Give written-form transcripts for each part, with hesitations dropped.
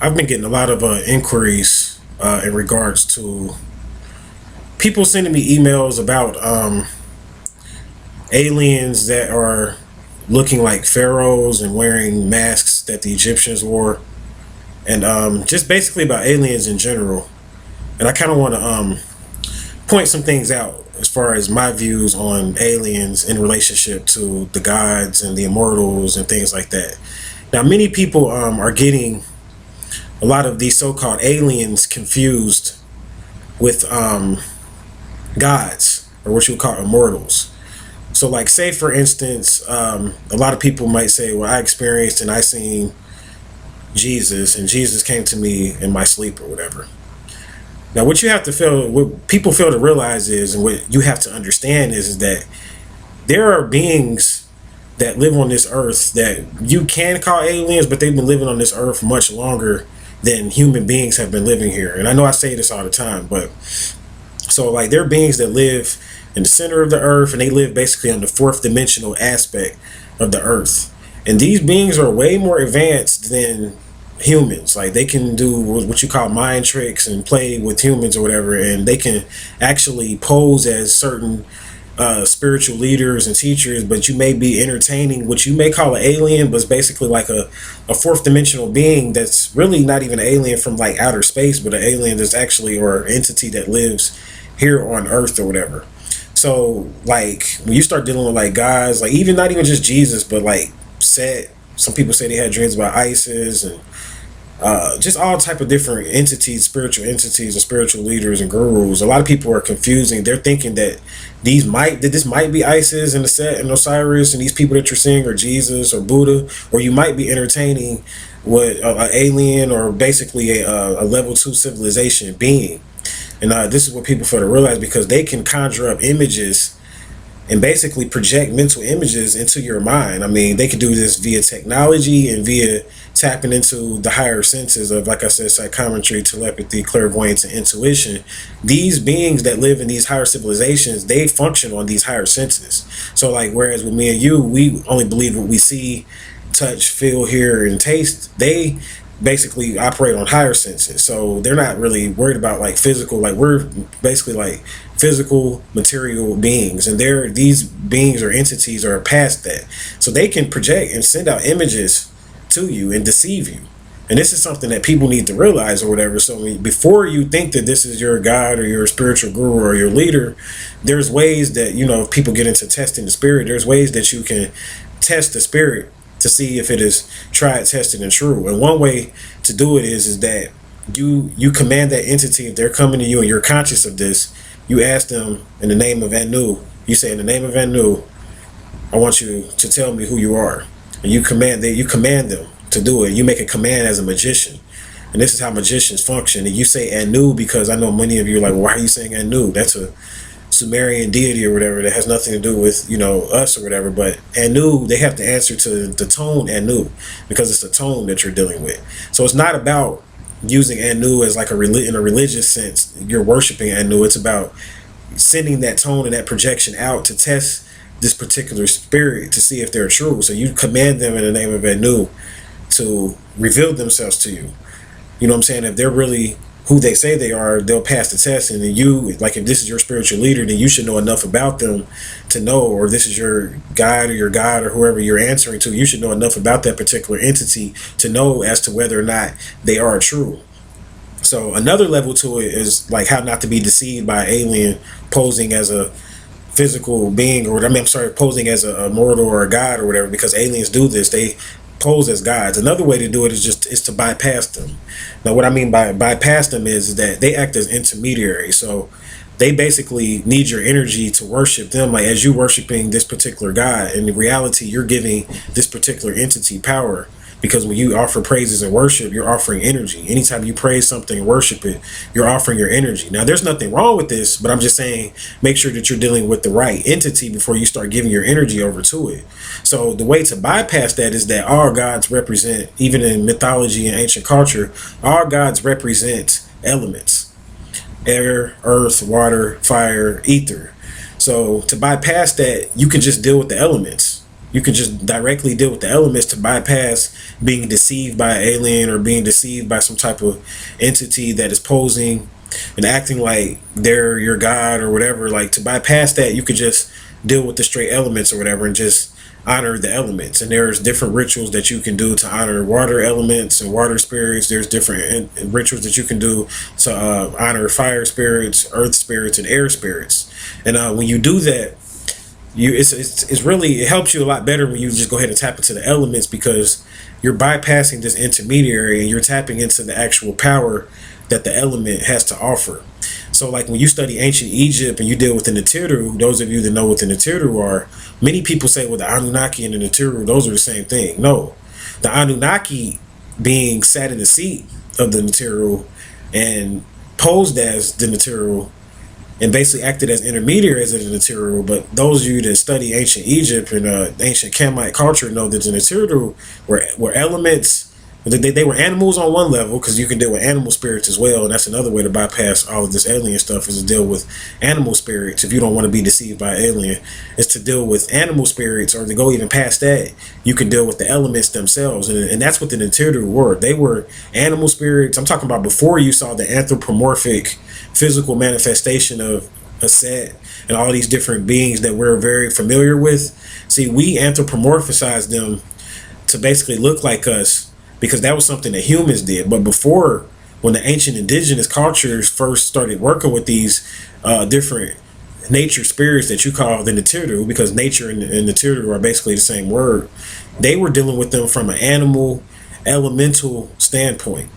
I've been getting a lot of inquiries in regards to people sending me emails about aliens that are looking like pharaohs and wearing masks that the Egyptians wore, and just basically about aliens in general. And I kind of want to point some things out as far as my views on aliens in relationship to the gods and the immortals and things like that. Now, many people are getting a lot of these so-called aliens confused with gods, or what you would call immortals. So, like, say for instance, a lot of people might say, well, I experienced and I seen Jesus, and Jesus came to me in my sleep or whatever. Now, what you have to feel, what people fail to realize is, and what you have to understand is that there are beings that live on this earth that you can call aliens, but they've been living on this earth much longer than human beings have been living here. And I know I say this all the time, but so, like, there are beings that live in the center of the earth, and they live basically on the fourth dimensional aspect of the earth. And these beings are way more advanced than humans. Like, they can do what you call mind tricks and play with humans or whatever, and they can actually pose as certain spiritual leaders and teachers, but you may be entertaining what you may call an alien, but it's basically like a fourth dimensional being that's really not even an alien from like outer space, but an alien that's actually, or entity that lives here on earth or whatever. So, like, when you start dealing with like guys, like, even not even just Jesus, but like Set, some people say they had dreams about Isis, and just all type of different entities, spiritual entities and spiritual leaders and gurus. A lot of people are confusing. They're thinking that this might be Isis and the Set and Osiris, and these people that you're seeing are Jesus or Buddha, or you might be entertaining what an alien, or basically a level 2 civilization being. And this is what people fail to realize, because they can conjure up images and basically project mental images into your mind. I mean, they can do this via technology and via tapping into the higher senses of, like I said, psychometry, telepathy, clairvoyance, and intuition. These beings that live in these higher civilizations, they function on these higher senses. So, like, whereas with me and you, we only believe what we see, touch, feel, hear, and taste, they basically operate on higher senses. So they're not really worried about like physical, like we're basically like physical material beings, and these beings or entities are past that. So they can project and send out images to you and deceive you. And this is something that people need to realize or whatever. So before you think that this is your God or your spiritual guru or your leader, there's ways that, you know, if people get into testing the spirit, there's ways that you can test the spirit to see if it is tried, tested, and true. And one way to do it is that you command that entity, if they're coming to you and you're conscious of this, you ask them in the name of Anu. You say, in the name of Anu, I want you to tell me who you are. And you command them to do it. You make a command as a magician. And this is how magicians function. And you say Anu because I know many of you are like, well, why are you saying Anu? That's a Sumerian deity or whatever that has nothing to do with, you know, us or whatever. But Anu, they have to answer to the tone Anu, because it's the tone that you're dealing with. So it's not about using Anu as like in a religious sense. You're worshiping Anu. It's about sending that tone and that projection out to test this particular spirit to see if they're true. So you command them in the name of Anu to reveal themselves to you. You know what I'm saying? If they're really who they say they are, they'll pass the test. And then you, like, if this is your spiritual leader, then you should know enough about them to know, or this is your guide or your God or whoever you're answering to, you should know enough about that particular entity to know as to whether or not they are true. So another level to it is like how not to be deceived by an alien posing as a physical being, or posing as a mortal or a god or whatever, because aliens do this. They pose as gods. Another way to do it is to bypass them. Now, what I mean by bypass them is that they act as intermediaries. So they basically need your energy to worship them. Like, as you worshiping this particular god, in reality, you're giving this particular entity power. Because when you offer praises and worship, you're offering energy. Anytime you praise something and worship it, you're offering your energy. Now, there's nothing wrong with this, but I'm just saying, make sure that you're dealing with the right entity before you start giving your energy over to it. So the way to bypass that is that all gods represent, even in mythology and ancient culture, all gods represent elements: air, earth, water, fire, ether. So to bypass that, you can just deal with the elements. You can just directly deal with the elements to bypass being deceived by an alien or being deceived by some type of entity that is posing and acting like they're your god or whatever. Like, to bypass that, you could just deal with the straight elements or whatever and just honor the elements. And there's different rituals that you can do to honor water elements and water spirits. There's different rituals that you can do to honor fire spirits, earth spirits, and air spirits. And when you do that, it's really, it helps you a lot better when you just go ahead and tap into the elements, because you're bypassing this intermediary and you're tapping into the actual power that the element has to offer. So like when you study ancient Egypt and you deal with the Natiru, those of you that know what the Natiru are, many people say, well, the Anunnaki and the Natiru, those are the same thing. No, the Anunnaki being sat in the seat of the Natiru and posed as the Natiru and basically acted as intermediaries of the Natiru. But those of you that study ancient Egypt and ancient Kamite culture know that the Natiru were elements. They were animals on one level, because you can deal with animal spirits as well, and that's another way to bypass all of this alien stuff, is to deal with animal spirits. If you don't want to be deceived by an alien, is to deal with animal spirits, or to go even past that, you can deal with the elements themselves. And that's what the Natiru were. They were animal spirits. I'm talking about before you saw the anthropomorphic physical manifestation of a Set and all these different beings that we're very familiar with. See, we anthropomorphized them to basically look like us, because that was something that humans did. But before, when the ancient indigenous cultures first started working with these different nature spirits that you call the Natiru, because nature and Natiru are basically the same word, they were dealing with them from an animal, elemental standpoint.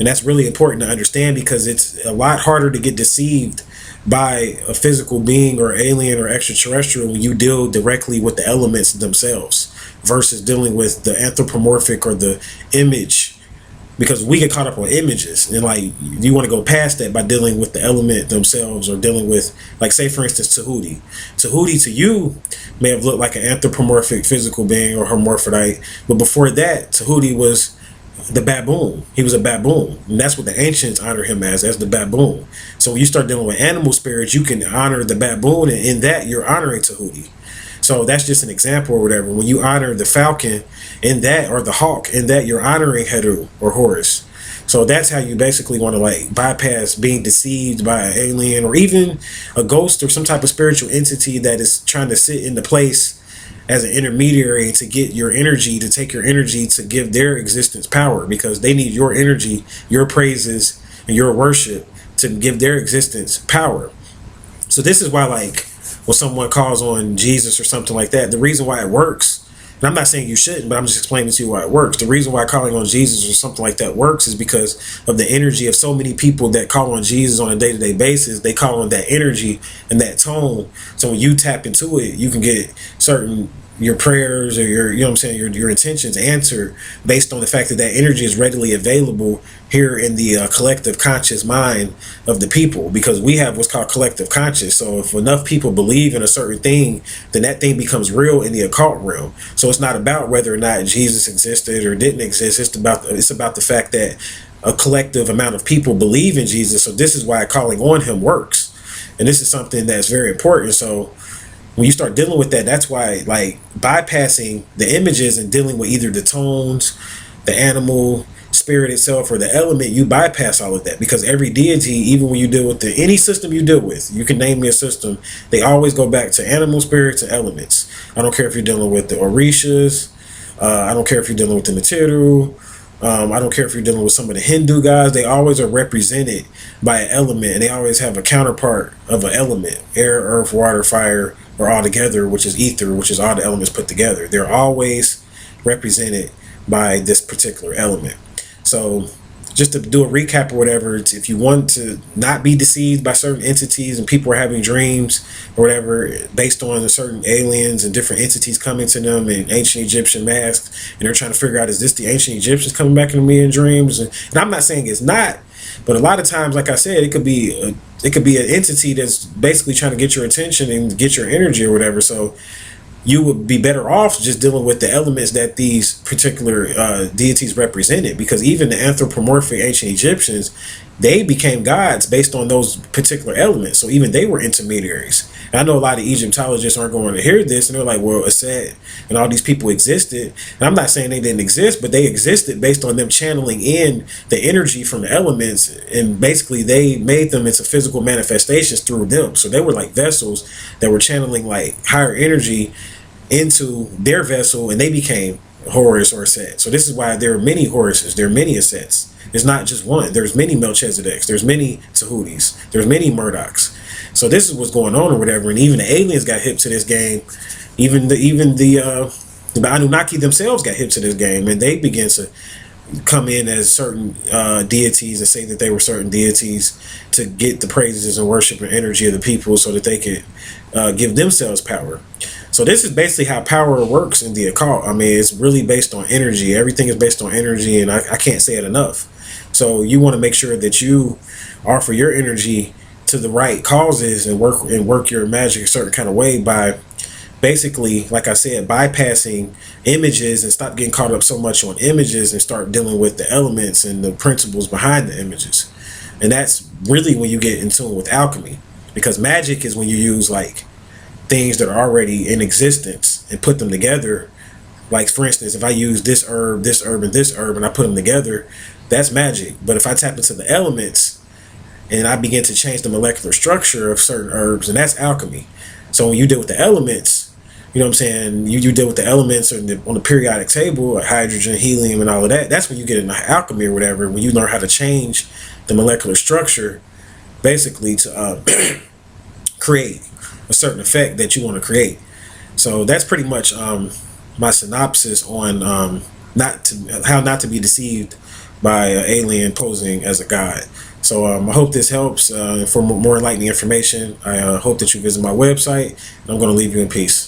And that's really important to understand, because it's a lot harder to get deceived by a physical being or alien or extraterrestrial when you deal directly with the elements themselves versus dealing with the anthropomorphic or the image, because we get caught up on images. And like, you want to go past that by dealing with the element themselves, or dealing with, like, say for instance, Tahuti. Tahuti to you may have looked like an anthropomorphic physical being or hermaphrodite, but before that, Tahuti was the baboon. He was a baboon, and that's what the ancients honor him as the baboon. So when you start dealing with animal spirits, you can honor the baboon, and in that you're honoring Tahuti. So that's just an example or whatever. When you honor the falcon in that, or the hawk in that, you're honoring Heru or Horus. So that's how you basically want to like bypass being deceived by an alien or even a ghost or some type of spiritual entity that is trying to sit in the place as an intermediary to get your energy, to take your energy, to give their existence power, because they need your energy, your praises, and your worship to give their existence power. So this is why, like, when someone calls on Jesus or something like that, the reason why it works, and I'm not saying you shouldn't, but I'm just explaining to you why it works. The reason why calling on Jesus or something like that works is because of the energy of so many people that call on Jesus on a day-to-day basis. They call on that energy and that tone. So when you tap into it, you can get certain, your prayers or your, you know what I'm saying, your intentions answered based on the fact that that energy is readily available here in the collective conscious mind of the people, because we have what's called collective conscious. So if enough people believe in a certain thing, then that thing becomes real in the occult realm. So it's not about whether or not Jesus existed or didn't exist. It's about the fact that a collective amount of people believe in Jesus. So this is why calling on him works. And this is something that's very important. So when you start dealing with that, that's why, like, bypassing the images and dealing with either the tones, the animal spirit itself, or the element, you bypass all of that, because every deity, even when you deal with any system you deal with, you can name me a system, they always go back to animal spirits and elements. I don't care if you're dealing with the Orishas, I don't care if you're dealing with the Natiru, I don't care if you're dealing with some of the Hindu guys, they always are represented by an element, and they always have a counterpart of an element: air, earth, water, fire, or all together, which is ether, which is all the elements put together. They're always represented by this particular element. So just to do a recap or whatever, if you want to not be deceived by certain entities and people are having dreams or whatever based on certain aliens and different entities coming to them in ancient Egyptian masks, and they're trying to figure out, is this the ancient Egyptians coming back into me in dreams? And I'm not saying it's not, but a lot of times, like I said, it could be an entity that's basically trying to get your attention and get your energy or whatever. So you would be better off just dealing with the elements that these particular deities represented, because even the anthropomorphic ancient Egyptians, they became gods based on those particular elements. So even they were intermediaries. And I know a lot of Egyptologists aren't going to hear this, and they're like, well, Aset and all these people existed. And I'm not saying they didn't exist, but they existed based on them channeling in the energy from the elements, and basically they made them into physical manifestations through them. So they were like vessels that were channeling like higher energy into their vessel, and they became Horus or Set. So this is why there are many Horuses, there are many Asets. There's not just one. There's many Melchizedeks. There's many Tahudis. There's many Murdochs. So this is what's going on or whatever. And even the aliens got hip to this game. Even the Anunnaki themselves got hip to this game, and they begin to come in as certain deities and say that they were certain deities to get the praises and worship and energy of the people, so that they could give themselves power. So this is basically how power works in the occult. I mean, it's really based on energy. Everything is based on energy, and I can't say it enough. So you want to make sure that you offer your energy to the right causes and work your magic a certain kind of way by basically, like I said, bypassing images and stop getting caught up so much on images and start dealing with the elements and the principles behind the images. And that's really when you get in tune with alchemy, because magic is when you use like things that are already in existence and put them together. Like, for instance, if I use this herb, and this herb, and I put them together, that's magic. But if I tap into the elements and I begin to change the molecular structure of certain herbs, and that's alchemy. So when you deal with the elements, you know what I'm saying, you deal with the elements on the periodic table, like hydrogen, helium, and all of that. That's when you get into alchemy or whatever, when you learn how to change the molecular structure, basically to create a certain effect that you want to create. So that's pretty much my synopsis on how not to be deceived by an alien posing as a god. So I hope this helps. For more enlightening information, I hope that you visit my website, and I'm going to leave you in peace.